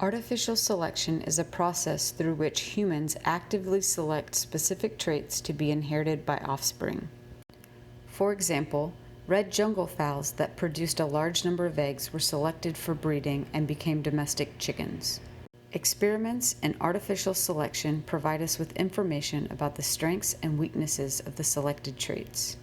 Artificial selection is a process through which humans actively select specific traits to be inherited by offspring. For example, red jungle fowls that produced a large number of eggs were selected for breeding and became domestic chickens. Experiments in artificial selection provide us with information about the strengths and weaknesses of the selected traits.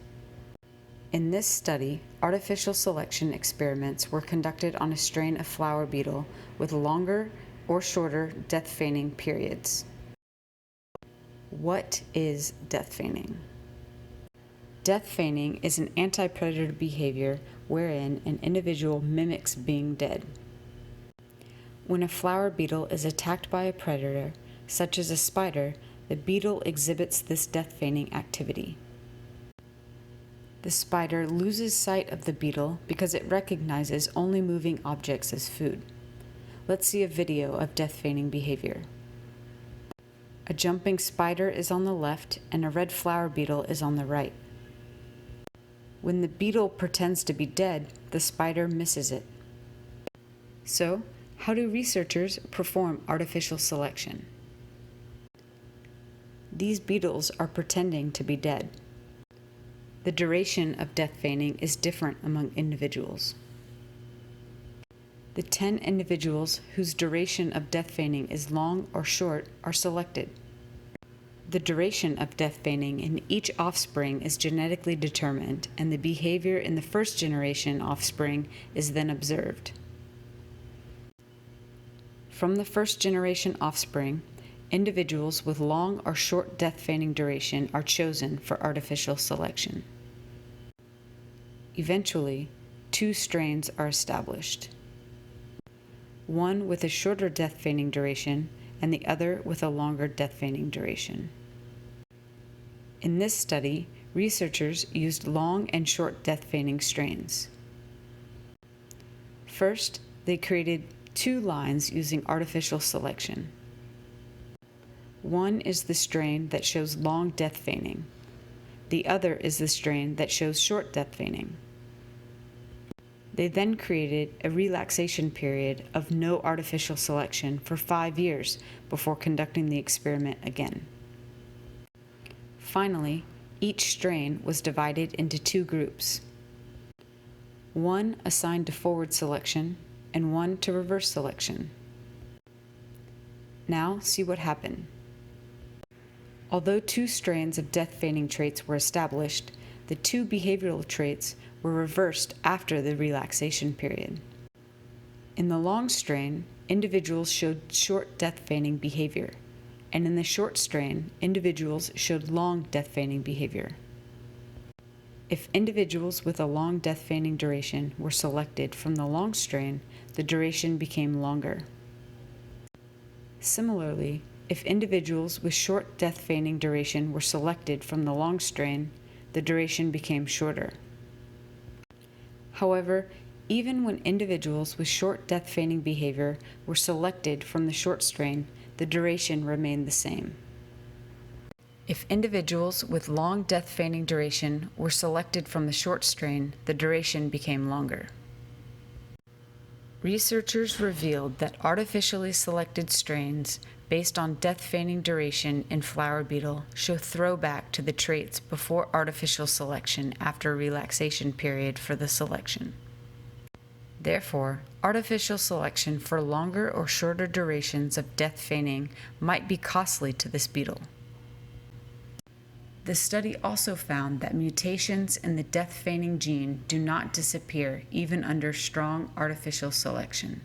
In this study, artificial selection experiments were conducted on a strain of flower beetle with longer or shorter death-feigning periods. What is death-feigning? Death-feigning is an anti-predator behavior wherein an individual mimics being dead. When a flower beetle is attacked by a predator, such as a spider, the beetle exhibits this death-feigning activity. The spider loses sight of the beetle because it recognizes only moving objects as food. Let's see a video of death-feigning behavior. A jumping spider is on the left and a red flower beetle is on the right. When the beetle pretends to be dead, the spider misses it. So, how do researchers perform artificial selection? These beetles are pretending to be dead. The duration of death-feigning is different among individuals. The 10 individuals whose duration of death-feigning is long or short are selected. The duration of death-feigning in each offspring is genetically determined, and the behavior in the first generation offspring is then observed. From the first generation offspring, individuals with long or short death-feigning duration are chosen for artificial selection. Eventually, 2 strains are established. One with a shorter death-feigning duration and the other with a longer death-feigning duration. In this study, researchers used long and short death-feigning strains. First, they created 2 lines using artificial selection. One is the strain that shows long death-feigning. The other is the strain that shows short death-feigning. They then created a relaxation period of no artificial selection for 5 years before conducting the experiment again. Finally, each strain was divided into 2 groups. One assigned to forward selection and one to reverse selection. Now see what happened. Although 2 strains of death-feigning traits were established, the 2 behavioral traits were reversed after the relaxation period. In the long strain, individuals showed short death-feigning behavior, and in the short strain, individuals showed long death-feigning behavior. If individuals with a long death-feigning duration were selected from the long strain, the duration became longer. Similarly, if individuals with short death-feigning duration were selected from the long strain, the duration became shorter. However, even when individuals with short death-feigning behavior were selected from the short strain, the duration remained the same. If individuals with long death-feigning duration were selected from the short strain, the duration became longer. Researchers revealed that artificially selected strains based on death-feigning duration in flower beetle show throwback to the traits before artificial selection after a relaxation period for the selection. Therefore, artificial selection for longer or shorter durations of death-feigning might be costly to this beetle. The study also found that mutations in the death-feigning gene do not disappear even under strong artificial selection.